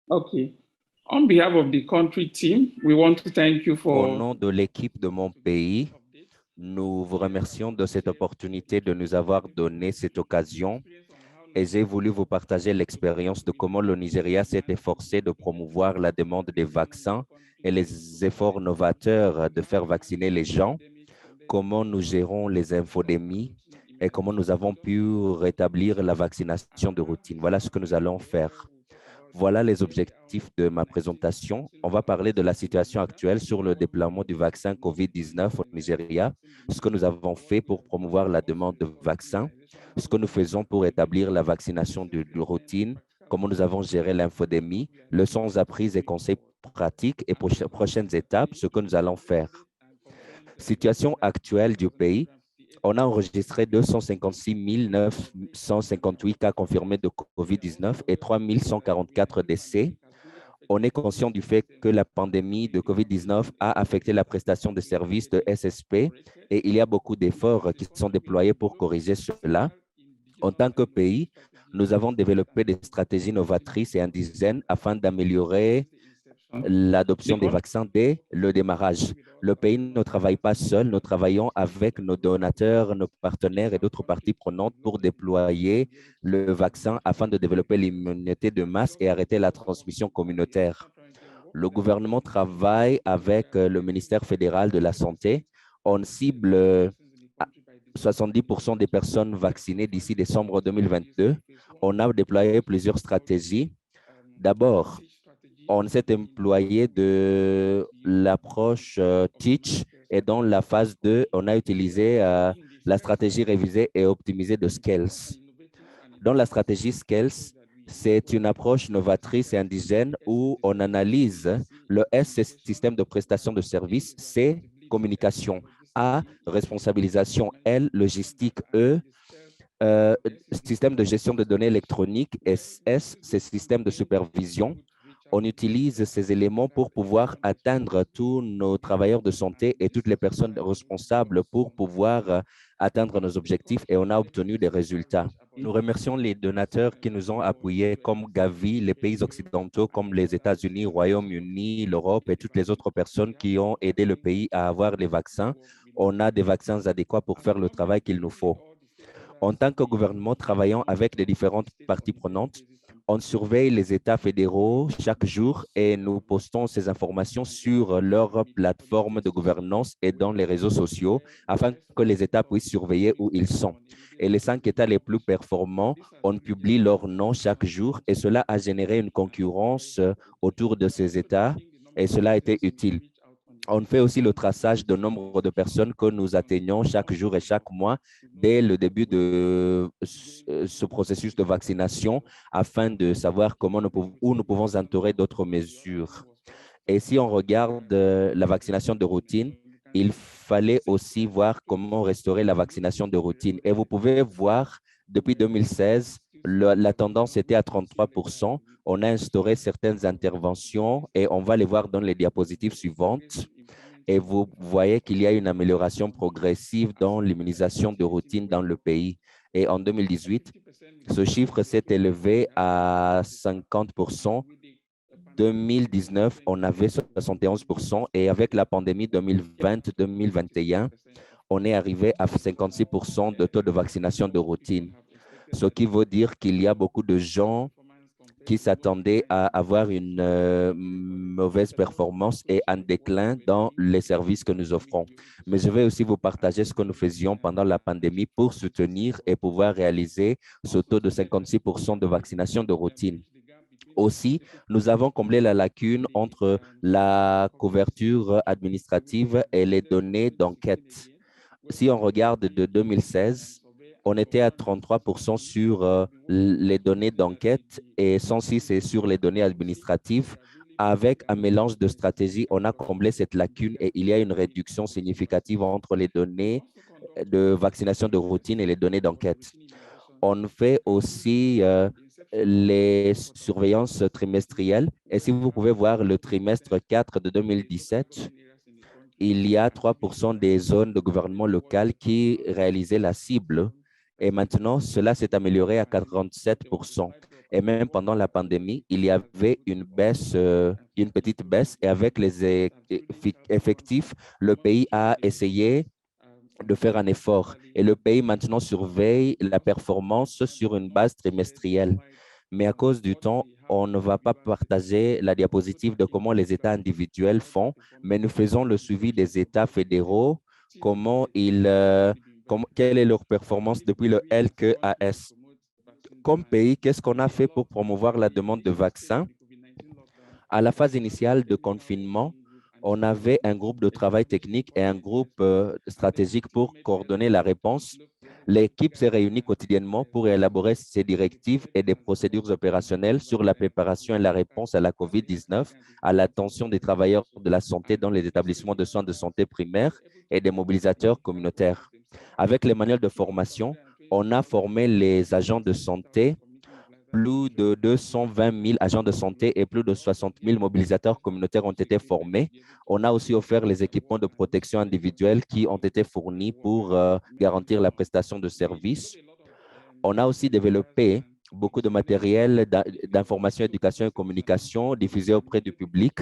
Okay. On behalf of the country team, we want to thank you Au for nom de l'équipe de mon pays, nous vous remercions de cette opportunité de nous avoir donné cette occasion et j'ai voulu vous partager l'expérience de comment le Nigeria s'est efforcé de promouvoir la demande des vaccins et les efforts novateurs de faire vacciner les gens, comment nous gérons les infodémies et comment nous avons pu rétablir la vaccination de routine. Voilà ce que nous allons faire. Voilà les objectifs de ma présentation. On va parler de la situation actuelle sur le déploiement du vaccin COVID-19 au Nigeria, ce que nous avons fait pour promouvoir la demande de vaccins, ce que nous faisons pour établir la vaccination de routine, comment nous avons géré l'infodémie, leçons apprises et conseils pratiques et prochaines étapes, ce que nous allons faire. Situation actuelle du pays. On a enregistré 256 958 cas confirmés de COVID-19 et 3 144 décès. On est conscient du fait que la pandémie de COVID-19 a affecté la prestation de services de SSP et il y a beaucoup d'efforts qui sont déployés pour corriger cela. En tant que pays, nous avons développé des stratégies novatrices et indigènes afin d'améliorer l'adoption des vaccins dès le démarrage. Le pays ne travaille pas seul, nous travaillons avec nos donateurs, nos partenaires et d'autres parties prenantes pour déployer le vaccin afin de développer l'immunité de masse et arrêter la transmission communautaire. Le gouvernement travaille avec le ministère fédéral de la Santé. On cible 70% des personnes vaccinées d'ici décembre 2022. On a déployé plusieurs stratégies. D'abord, on s'est employé de l'approche Teach et dans la phase 2, on a utilisé la stratégie révisée et optimisée de Scales. Dans la stratégie Scales, c'est une approche novatrice et indigène où on analyse le S, c'est système de prestation de services, C, communication, A, responsabilisation, L, logistique, E, système de gestion de données électroniques, S, c'est système de supervision. On utilise ces éléments pour pouvoir atteindre tous nos travailleurs de santé et toutes les personnes responsables pour pouvoir atteindre nos objectifs et on a obtenu des résultats. Nous remercions les donateurs qui nous ont appuyés comme Gavi, les pays occidentaux comme les États-Unis, Royaume-Uni, l'Europe et toutes les autres personnes qui ont aidé le pays à avoir des vaccins. On a des vaccins adéquats pour faire le travail qu'il nous faut. En tant que gouvernement travaillant avec les différentes parties prenantes, on surveille les États fédéraux chaque jour et nous postons ces informations sur leur plateforme de gouvernance et dans les réseaux sociaux afin que les États puissent surveiller où ils sont. Et les 5 États les plus performants, on publie leur nom chaque jour et cela a généré une concurrence autour de ces États et cela a été utile. On fait aussi le traçage du nombre de personnes que nous atteignons chaque jour et chaque mois dès le début de ce processus de vaccination afin de savoir où nous pouvons entourer d'autres mesures. Et si on regarde la vaccination de routine, il fallait aussi voir comment restaurer la vaccination de routine. Et vous pouvez voir, depuis 2016, la tendance était à 33%. On a instauré certaines interventions et on va les voir dans les diapositives suivantes. Et vous voyez qu'il y a une amélioration progressive dans l'immunisation de routine dans le pays. Et en 2018, ce chiffre s'est élevé à 50%. 2019, on avait 71% et avec la pandémie 2020-2021, on est arrivé à 56% de taux de vaccination de routine. Ce qui veut dire qu'il y a beaucoup de gens qui s'attendaient à avoir une mauvaise performance et un déclin dans les services que nous offrons. Mais je vais aussi vous partager ce que nous faisions pendant la pandémie pour soutenir et pouvoir réaliser ce taux de 56% de vaccination de routine. Aussi, nous avons comblé la lacune entre la couverture administrative et les données d'enquête. Si on regarde de 2016, on était à 33% sur les données d'enquête et 106 est sur les données administratives. Avec un mélange de stratégies, on a comblé cette lacune et il y a une réduction significative entre les données de vaccination de routine et les données d'enquête. On fait aussi les surveillances trimestrielles. Et si vous pouvez voir le trimestre 4 de 2017, il y a 3% des zones de gouvernement local qui réalisaient la cible. Et maintenant, cela s'est amélioré à 47%. Et même pendant la pandémie, il y avait une baisse, une petite baisse. Et avec les effectifs, le pays a essayé de faire un effort. Et le pays maintenant surveille la performance sur une base trimestrielle. Mais à cause du temps, on ne va pas partager la diapositive de comment les États individuels font, mais nous faisons le suivi des États fédéraux, comment quelle est leur performance depuis le LQAS. Comme pays, qu'est-ce qu'on a fait pour promouvoir la demande de vaccins? À la phase initiale de confinement, on avait un groupe de travail technique et un groupe stratégique pour coordonner la réponse. L'équipe s'est réunie quotidiennement pour élaborer ces directives et des procédures opérationnelles sur la préparation et la réponse à la COVID-19, à l'attention des travailleurs de la santé dans les établissements de soins de santé primaires et des mobilisateurs communautaires. Avec les manuels de formation, on a formé les agents de santé, plus de 220 000 agents de santé et plus de 60 000 mobilisateurs communautaires ont été formés. On a aussi offert les équipements de protection individuelle qui ont été fournis pour garantir la prestation de services. On a aussi développé beaucoup de matériel d'information, éducation et communication diffusé auprès du public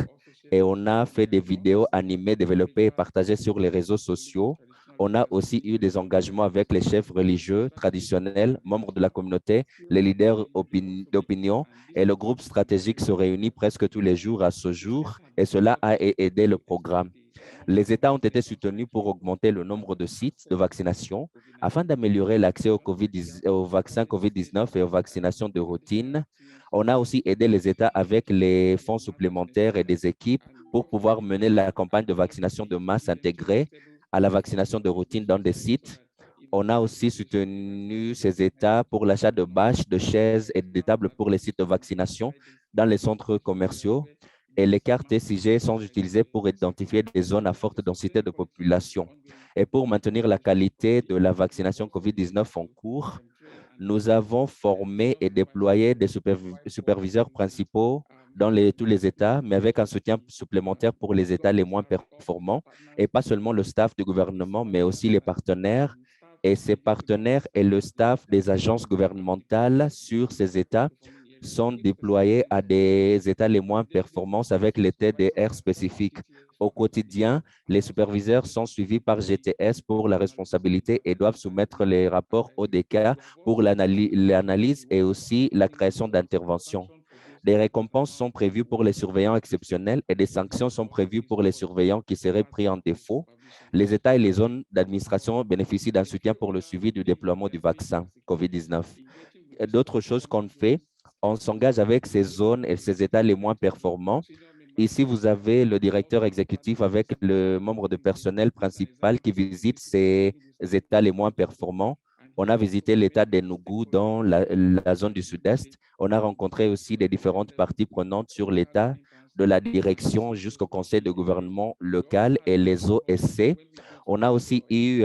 et on a fait des vidéos animées développées et partagées sur les réseaux sociaux. On a aussi eu des engagements avec les chefs religieux traditionnels, membres de la communauté, les leaders d'opinion et le groupe stratégique se réunit presque tous les jours à ce jour et cela a aidé le programme. Les États ont été soutenus pour augmenter le nombre de sites de vaccination afin d'améliorer l'accès aux vaccins COVID-19 et aux vaccinations de routine. On a aussi aidé les États avec les fonds supplémentaires et des équipes pour pouvoir mener la campagne de vaccination de masse intégrée à la vaccination de routine dans des sites. On a aussi soutenu ces États pour l'achat de bâches, de chaises et de tables pour les sites de vaccination dans les centres commerciaux. Et les cartes SIG sont utilisées pour identifier des zones à forte densité de population. Et pour maintenir la qualité de la vaccination COVID-19 en cours, nous avons formé et déployé des superviseurs principaux dans tous les États, mais avec un soutien supplémentaire pour les États les moins performants, et pas seulement le staff du gouvernement, mais aussi les partenaires. Et ces partenaires et le staff des agences gouvernementales sur ces États sont déployés à des États les moins performants avec les TDR spécifiques. Au quotidien, les superviseurs sont suivis par GTS pour la responsabilité et doivent soumettre les rapports ODK pour l'analyse et aussi la création d'interventions. Des récompenses sont prévues pour les surveillants exceptionnels et des sanctions sont prévues pour les surveillants qui seraient pris en défaut. Les États et les zones d'administration bénéficient d'un soutien pour le suivi du déploiement du vaccin COVID-19. D'autres choses qu'on fait, on s'engage avec ces zones et ces États les moins performants. Ici, vous avez le directeur exécutif avec le membre de personnel principal qui visite ces États les moins performants. On a visité l'État d'Enugu dans la zone du Sud-Est. On a rencontré aussi des différentes parties prenantes sur l'État, de la direction jusqu'au conseil de gouvernement local et les OSC. On a aussi eu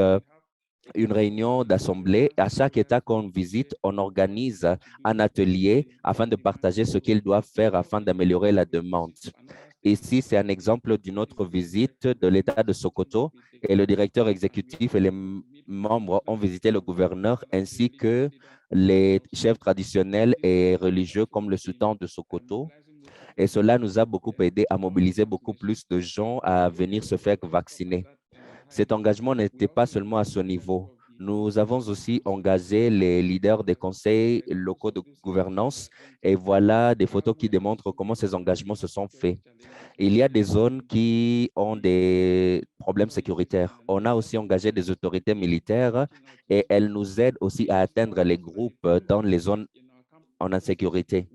une réunion d'assemblée. À chaque État qu'on visite, on organise un atelier afin de partager ce qu'ils doivent faire afin d'améliorer la demande. Ici, c'est un exemple d'une autre visite de l'État de Sokoto et le directeur exécutif et les membres ont visité le gouverneur ainsi que les chefs traditionnels et religieux comme le sultan de Sokoto. Et cela nous a beaucoup aidé à mobiliser beaucoup plus de gens à venir se faire vacciner. Cet engagement n'était pas seulement à ce niveau. Nous avons aussi engagé les leaders des conseils locaux de gouvernance et voilà des photos qui démontrent comment ces engagements se sont faits. Il y a des zones qui ont des problèmes sécuritaires. On a aussi engagé des autorités militaires et elles nous aident aussi à atteindre les groupes dans les zones en insécurité.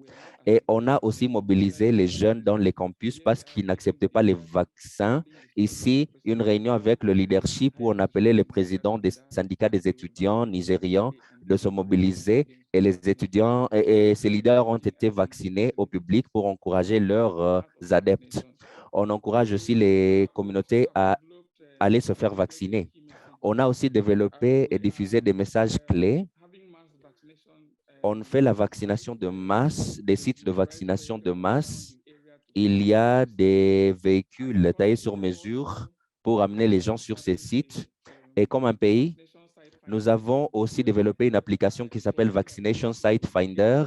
Et on a aussi mobilisé les jeunes dans les campus parce qu'ils n'acceptaient pas les vaccins. Ici, une réunion avec le leadership où on appelait les présidents des syndicats des étudiants nigérians de se mobiliser et les étudiants et ces leaders ont été vaccinés au public pour encourager leurs adeptes. On encourage aussi les communautés à aller se faire vacciner. On a aussi développé et diffusé des messages clés. On fait la vaccination de masse, des sites de vaccination de masse. Il y a des véhicules taillés sur mesure pour amener les gens sur ces sites. Et comme un pays, Nous avons aussi développé une application qui s'appelle Vaccination Site Finder,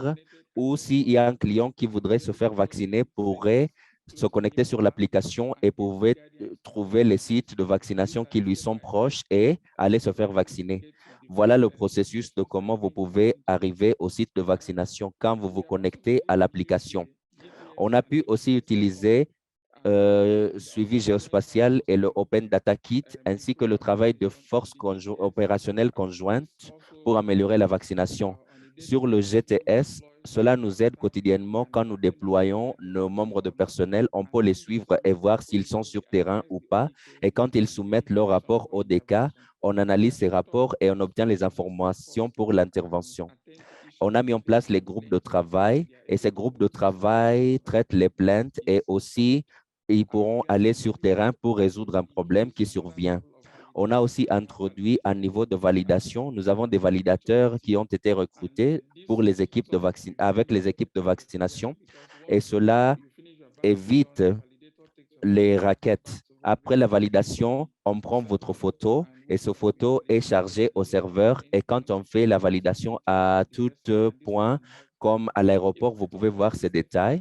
où s'il y a un client qui voudrait se faire vacciner, pourrait se connecter sur l'application et pouvait trouver les sites de vaccination qui lui sont proches et aller se faire vacciner. Voilà le processus de comment vous pouvez arriver au site de vaccination quand vous vous connectez à l'application. On a pu aussi utiliser suivi géospatial et le Open Data Kit, ainsi que le travail de forces opérationnelles conjointes pour améliorer la vaccination. Sur le GTS, cela nous aide quotidiennement quand nous déployons nos membres de personnel. On peut les suivre et voir s'ils sont sur terrain ou pas. Et quand ils soumettent leur rapport au DK, on analyse ces rapports et on obtient les informations pour l'intervention. On a mis en place les groupes de travail et ces groupes de travail traitent les plaintes et aussi ils pourront aller sur terrain pour résoudre un problème qui survient. On a aussi introduit un niveau de validation. Nous avons des validateurs qui ont été recrutés pour les équipes de avec les équipes de vaccination et cela évite les raquettes. Après la validation, on prend votre photo et cette photo est chargée au serveur. Et quand on fait la validation à tout point, comme à l'aéroport, vous pouvez voir ces détails,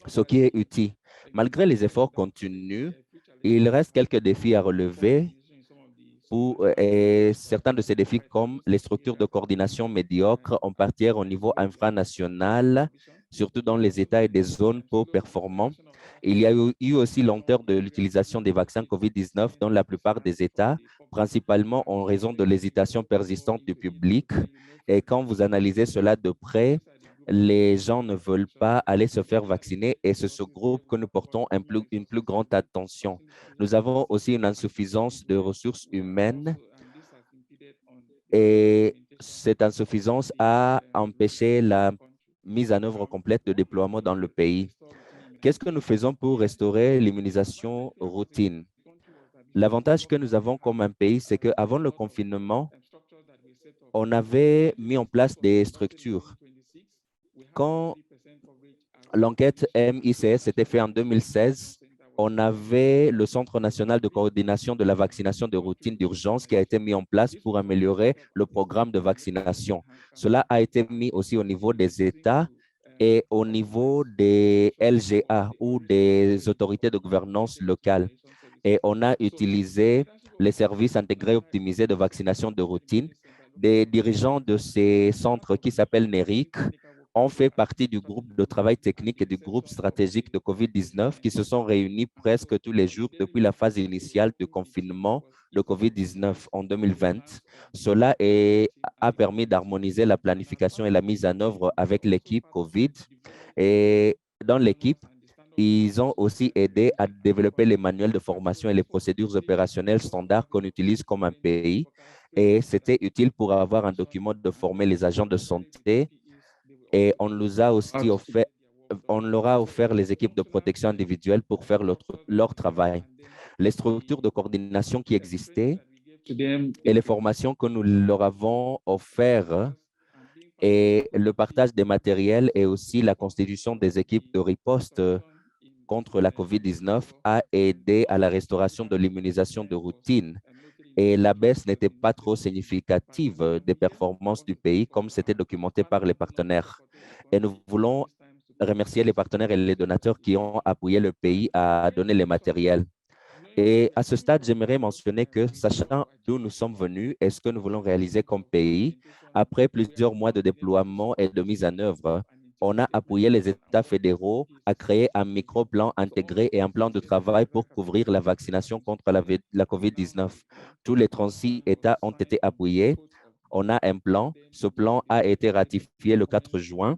ce qui est utile. Malgré les efforts continus, il reste quelques défis à relever et certains de ces défis, comme les structures de coordination médiocres, en partie au niveau infranational, surtout dans les États et des zones peu performantes. Il y a eu aussi lenteur de l'utilisation des vaccins COVID-19 dans la plupart des États, principalement en raison de l'hésitation persistante du public. Et quand vous analysez cela de près, les gens ne veulent pas aller se faire vacciner et c'est ce groupe que nous portons une plus grande attention. Nous avons aussi une insuffisance de ressources humaines et cette insuffisance a empêché la mise en œuvre complète de déploiement dans le pays. Qu'est-ce que nous faisons pour restaurer l'immunisation routine? L'avantage que nous avons comme un pays, c'est qu'avant le confinement, on avait mis en place des structures. Quand l'enquête MICS s'était faite en 2016, on avait le Centre national de coordination de la vaccination de routine d'urgence qui a été mis en place pour améliorer le programme de vaccination. Cela a été mis aussi au niveau des États et au niveau des LGA ou des autorités de gouvernance locale. Et on a utilisé les services intégrés optimisés de vaccination de routine. Des dirigeants de ces centres qui s'appellent NERIC ont fait partie du groupe de travail technique et du groupe stratégique de COVID-19 qui se sont réunis presque tous les jours depuis la phase initiale du confinement de COVID-19 en 2020. Cela a permis d'harmoniser la planification et la mise en œuvre avec l'équipe COVID. Et dans l'équipe, ils ont aussi aidé à développer les manuels de formation et les procédures opérationnelles standards qu'on utilise comme un pays. Et c'était utile pour avoir un document de former les agents de santé. Et on nous a aussi offert, on leur a offert les équipes de protection individuelle pour faire leur travail. Les structures de coordination qui existaient et les formations que nous leur avons offertes et le partage des matériels et aussi la constitution des équipes de riposte contre la COVID-19 a aidé à la restauration de l'immunisation de routine. Et la baisse n'était pas trop significative des performances du pays comme c'était documenté par les partenaires. Et nous voulons remercier les partenaires et les donateurs qui ont appuyé le pays à donner les matériels. Et à ce stade, j'aimerais mentionner que, sachant d'où nous sommes venus et ce que nous voulons réaliser comme pays, après plusieurs mois de déploiement et de mise en œuvre, on a appuyé les États fédéraux à créer un micro-plan intégré et un plan de travail pour couvrir la vaccination contre la COVID-19. Tous les 36 États ont été appuyés. On a un plan. Ce plan a été ratifié le 4 juin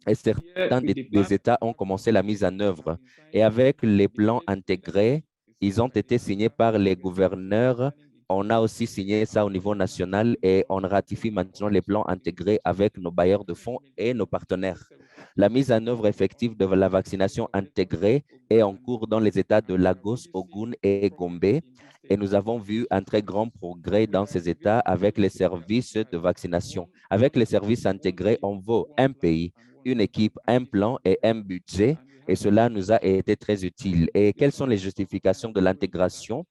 et certains des États ont commencé la mise en œuvre. Et avec les plans intégrés, ils ont été signés par les gouverneurs. On a aussi signé ça au niveau national et on ratifie maintenant les plans intégrés avec nos bailleurs de fonds et nos partenaires. La mise en œuvre effective de la vaccination intégrée est en cours dans les États de Lagos, Ogun et Gombe. Et nous avons vu un très grand progrès dans ces États avec les services de vaccination. Avec les services intégrés, on veut un pays, une équipe, un plan et un budget. Et cela nous a été très utile. Et quelles sont les justifications de l'intégration?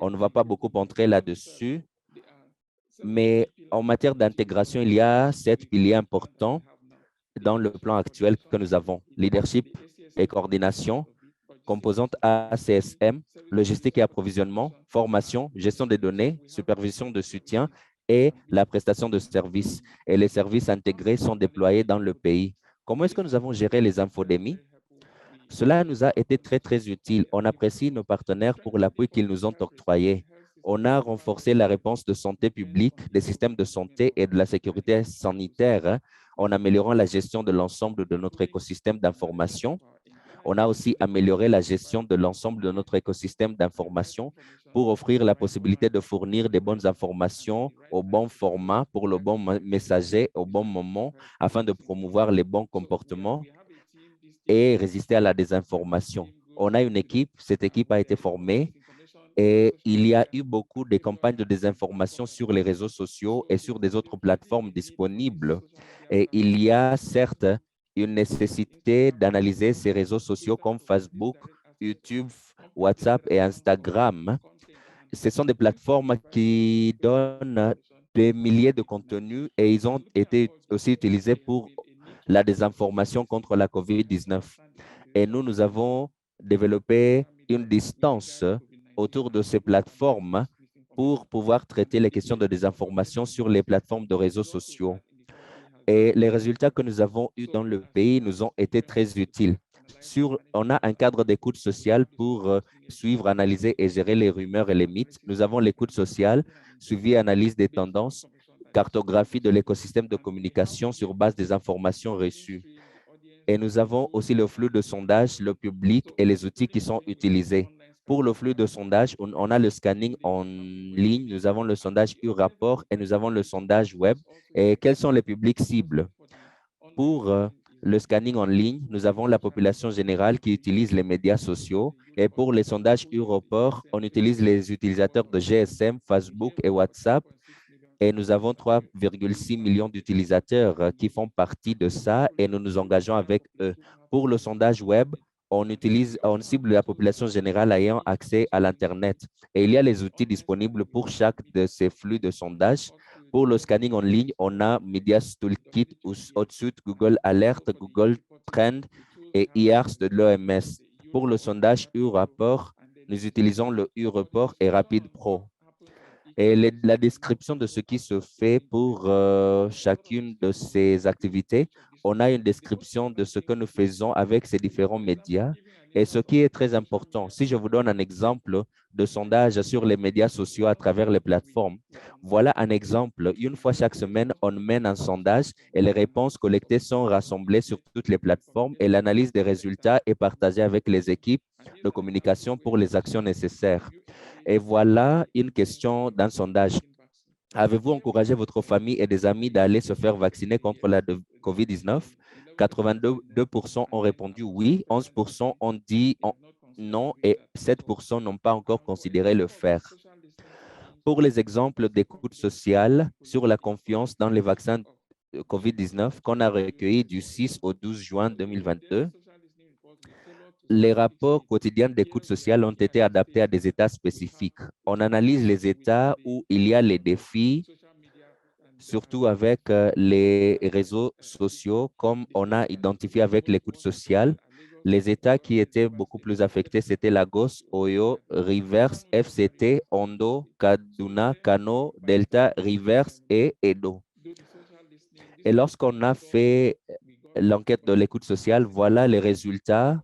On ne va pas beaucoup entrer là-dessus. Mais en matière d'intégration, il y a 7 piliers importants dans le plan actuel que nous avons. Leadership et coordination, composante ACSM, logistique et approvisionnement, formation, gestion des données, supervision de soutien et la prestation de services. Et les services intégrés sont déployés dans le pays. Comment est-ce que nous avons géré les infodémies? Cela nous a été très, très utile. On apprécie nos partenaires pour l'appui qu'ils nous ont octroyé. On a renforcé la réponse de santé publique, des systèmes de santé et de la sécurité sanitaire en améliorant la gestion de l'ensemble de notre écosystème d'information. On a aussi amélioré la gestion de l'ensemble de notre écosystème d'information pour offrir la possibilité de fournir des bonnes informations au bon format, pour le bon messager, au bon moment, afin de promouvoir les bons comportements et résister à la désinformation. On a une équipe, cette équipe a été formée et il y a eu beaucoup de campagnes de désinformation sur les réseaux sociaux et sur des autres plateformes disponibles. Et il y a certes une nécessité d'analyser ces réseaux sociaux comme Facebook, YouTube, WhatsApp et Instagram. Ce sont des plateformes qui donnent des milliers de contenus et ils ont été aussi utilisés pour la désinformation contre la COVID-19. Et nous avons développé une distance autour de ces plateformes pour pouvoir traiter les questions de désinformation sur les plateformes de réseaux sociaux. Et les résultats que nous avons eus dans le pays nous ont été très utiles. On a un cadre d'écoute sociale pour suivre, analyser et gérer les rumeurs et les mythes. Nous avons l'écoute sociale, suivi et analyse des tendances, cartographie de l'écosystème de communication sur base des informations reçues. Et nous avons aussi le flux de sondage, le public et les outils qui sont utilisés. Pour le flux de sondage, on a le scanning en ligne, nous avons le sondage U-Rapport et nous avons le sondage web. Et quels sont les publics cibles? Pour le scanning en ligne, nous avons la population générale qui utilise les médias sociaux. Et pour les sondages U-Rapport, on utilise les utilisateurs de GSM, Facebook et WhatsApp. Et nous avons 3,6 millions d'utilisateurs qui font partie de ça et nous nous engageons avec eux. Pour le sondage web, on cible la population générale ayant accès à l'Internet. Et il y a les outils disponibles pour chaque de ces flux de sondage. Pour le scanning en ligne, on a Media Toolkit, Outsuite, Google Alert, Google Trend et IARS de l'OMS. Pour le sondage U-Rapport, nous utilisons le U-Rapport et Rapid Pro. Et la description de ce qui se fait pour chacune de ces activités, on a une description de ce que nous faisons avec ces différents médias. Et ce qui est très important, si je vous donne un exemple de sondage sur les médias sociaux à travers les plateformes, voilà un exemple. Une fois chaque semaine, on mène un sondage et les réponses collectées sont rassemblées sur toutes les plateformes et l'analyse des résultats est partagée avec les équipes de communication pour les actions nécessaires. Et voilà une question d'un sondage. Avez-vous encouragé votre famille et des amis d'aller se faire vacciner contre la COVID-19? 82% ont répondu oui, 11% ont dit non et 7% n'ont pas encore considéré le faire. Pour les exemples d'écoute sociale sur la confiance dans les vaccins COVID-19 qu'on a recueillis du 6 au 12 juin 2022, les rapports quotidiens d'écoute sociale ont été adaptés à des états spécifiques. On analyse les états où il y a les défis, surtout avec les réseaux sociaux, comme on a identifié avec l'écoute sociale. Les États qui étaient beaucoup plus affectés, c'était Lagos, Oyo, Rivers, FCT, Ondo, Kaduna, Kano, Delta, Rivers et Edo. Et lorsqu'on a fait l'enquête de l'écoute sociale, voilà les résultats.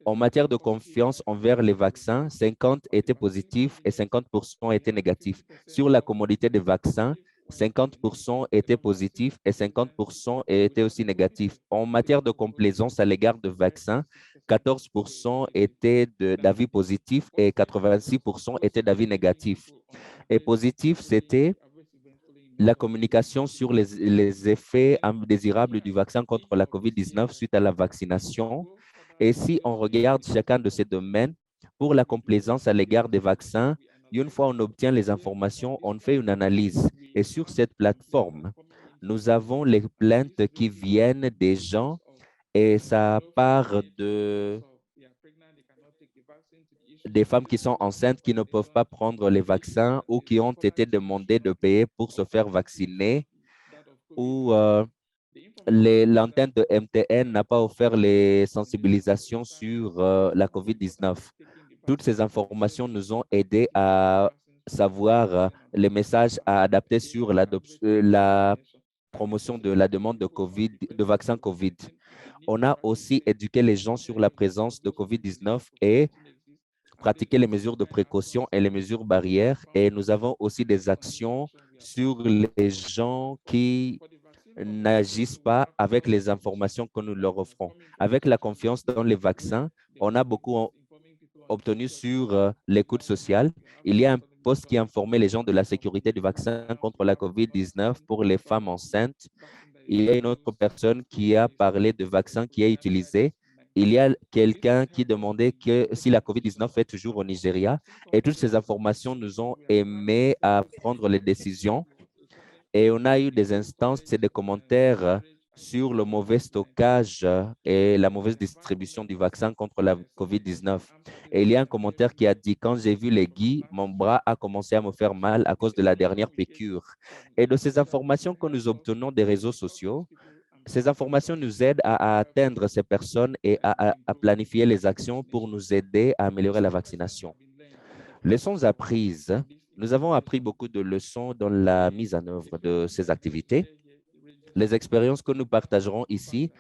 En matière de confiance envers les vaccins, 50 étaient positifs et 50% étaient négatifs. Sur la commodité des vaccins, 50% étaient positifs et 50% étaient aussi négatifs. En matière de complaisance à l'égard de vaccins, 14% étaient d'avis positifs et 86% étaient d'avis négatifs. Et positif, c'était la communication sur les effets indésirables du vaccin contre la COVID-19 suite à la vaccination. Et si on regarde chacun de ces domaines, pour la complaisance à l'égard des vaccins, une fois on obtient les informations, on fait une analyse. Et sur cette plateforme, nous avons les plaintes qui viennent des gens et ça part de des femmes qui sont enceintes qui ne peuvent pas prendre les vaccins ou qui ont été demandées de payer pour se faire vacciner, ou l'antenne de MTN n'a pas offert les sensibilisations sur la COVID-19. Toutes ces informations nous ont aidés à savoir les messages à adapter sur la promotion de la demande de COVID, de vaccin COVID. On a aussi éduqué les gens sur la présence de COVID-19 et pratiqué les mesures de précaution et les mesures barrières. Et nous avons aussi des actions sur les gens qui n'agissent pas avec les informations que nous leur offrons. Avec la confiance dans les vaccins, on a beaucoup obtenu sur l'écoute sociale. Il y a un poste qui informait les gens de la sécurité du vaccin contre la COVID-19 pour les femmes enceintes. Il y a une autre personne qui a parlé de vaccin qui est utilisé. Il y a quelqu'un qui demandait que si la COVID-19 est toujours au Nigeria. Et toutes ces informations nous ont aimé à prendre les décisions. Et on a eu des instances et des commentaires sur le mauvais stockage et la mauvaise distribution du vaccin contre la COVID-19. Et il y a un commentaire qui a dit, quand j'ai vu les guis, mon bras a commencé à me faire mal à cause de la dernière piqûre. Et de ces informations que nous obtenons des réseaux sociaux, ces informations nous aident à atteindre ces personnes et à planifier les actions pour nous aider à améliorer la vaccination. Leçons apprises. Nous avons appris beaucoup de leçons dans la mise en œuvre de ces activités. Les expériences que nous partagerons ici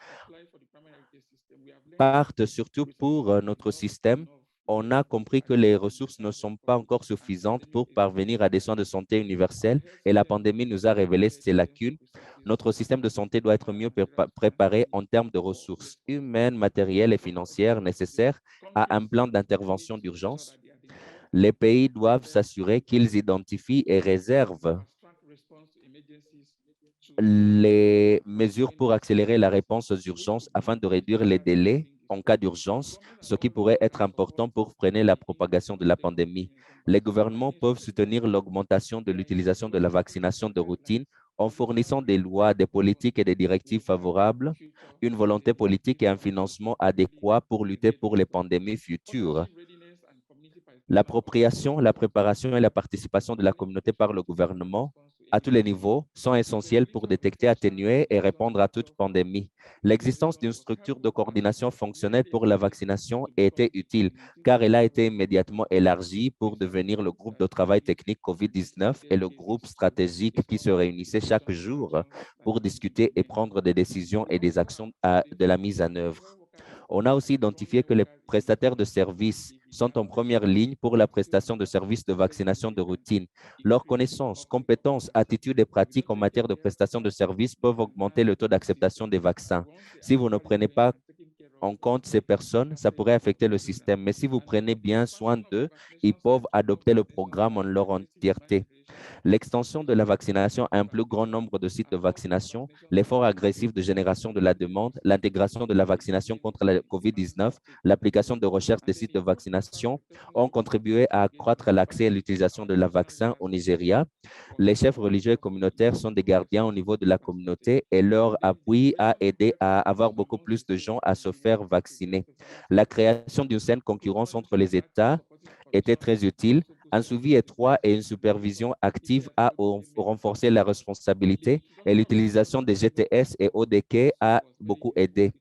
partent surtout pour notre système. On a compris que les ressources ne sont pas encore suffisantes pour parvenir à des soins de santé universels et la pandémie nous a révélé ces lacunes. Notre système de santé doit être mieux préparé en termes de ressources humaines, matérielles et financières nécessaires à un plan d'intervention d'urgence. Les pays doivent s'assurer qu'ils identifient et réservent les mesures pour accélérer la réponse aux urgences afin de réduire les délais en cas d'urgence, ce qui pourrait être important pour freiner la propagation de la pandémie. Les gouvernements peuvent soutenir l'augmentation de l'utilisation de la vaccination de routine en fournissant des lois, des politiques et des directives favorables, une volonté politique et un financement adéquat pour lutter pour les pandémies futures. L'appropriation, la préparation et la participation de la communauté par le gouvernement à tous les niveaux sont essentiels pour détecter, atténuer et répondre à toute pandémie. L'existence d'une structure de coordination fonctionnelle pour la vaccination était utile car elle a été immédiatement élargie pour devenir le groupe de travail technique COVID-19 et le groupe stratégique qui se réunissait chaque jour pour discuter et prendre des décisions et des actions de la mise en œuvre. On a aussi identifié que les prestataires de services sont en première ligne pour la prestation de services de vaccination de routine. Leurs connaissances, compétences, attitudes et pratiques en matière de prestation de services peuvent augmenter le taux d'acceptation des vaccins. Si vous ne prenez pas en compte ces personnes, ça pourrait affecter le système. Mais si vous prenez bien soin d'eux, ils peuvent adopter le programme en leur entièreté. L'extension de la vaccination à un plus grand nombre de sites de vaccination, l'effort agressif de génération de la demande, l'intégration de la vaccination contre la COVID-19, l'application de recherche des sites de vaccination ont contribué à accroître l'accès et l'utilisation de la vaccin au Nigeria. Les chefs religieux et communautaires sont des gardiens au niveau de la communauté et leur appui a aidé à avoir beaucoup plus de gens à se faire vacciner. La création d'une saine concurrence entre les États était très utile. Un suivi étroit et une supervision active a renforcé la responsabilité et l'utilisation des GTS et ODK a beaucoup aidé.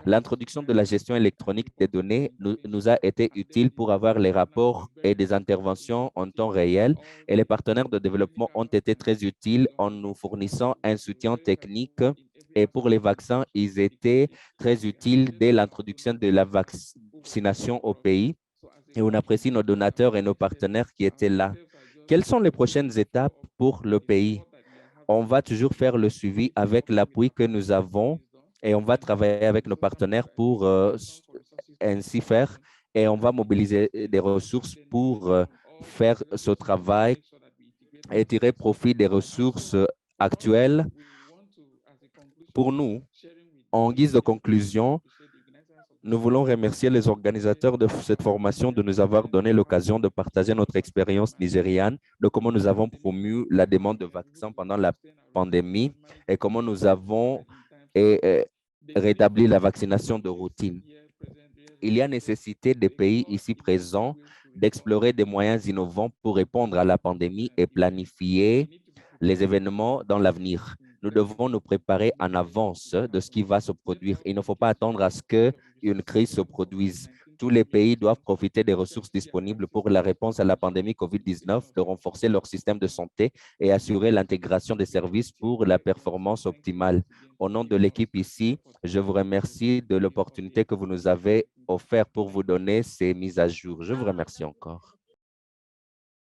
L'introduction de la gestion électronique des données nous a été utile pour avoir les rapports et des interventions en temps réel et les partenaires de développement ont été très utiles en nous fournissant un soutien technique et pour les vaccins, ils étaient très utiles dès l'introduction de la vaccination au pays. Et on apprécie nos donateurs et nos partenaires qui étaient là. Quelles sont les prochaines étapes pour le pays? On va toujours faire le suivi avec l'appui que nous avons et on va travailler avec nos partenaires pour ainsi faire et on va mobiliser des ressources pour faire ce travail et tirer profit des ressources actuelles. Pour nous, en guise de conclusion, nous voulons remercier les organisateurs de cette formation de nous avoir donné l'occasion de partager notre expérience nigériane, de comment nous avons promu la demande de vaccins pendant la pandémie et comment nous avons rétabli la vaccination de routine. il y a nécessité des pays ici présents d'explorer des moyens innovants pour répondre à la pandémie et planifier les événements dans l'avenir. Nous devons nous préparer en avance de ce qui va se produire. Il ne faut pas attendre à ce qu'une crise se produise. Tous les pays doivent profiter des ressources disponibles pour la réponse à la pandémie COVID-19, de renforcer leur système de santé et assurer l'intégration des services pour la performance optimale. Au nom de l'équipe ici, je vous remercie de l'opportunité que vous nous avez offerte pour vous donner ces mises à jour. Je vous remercie encore.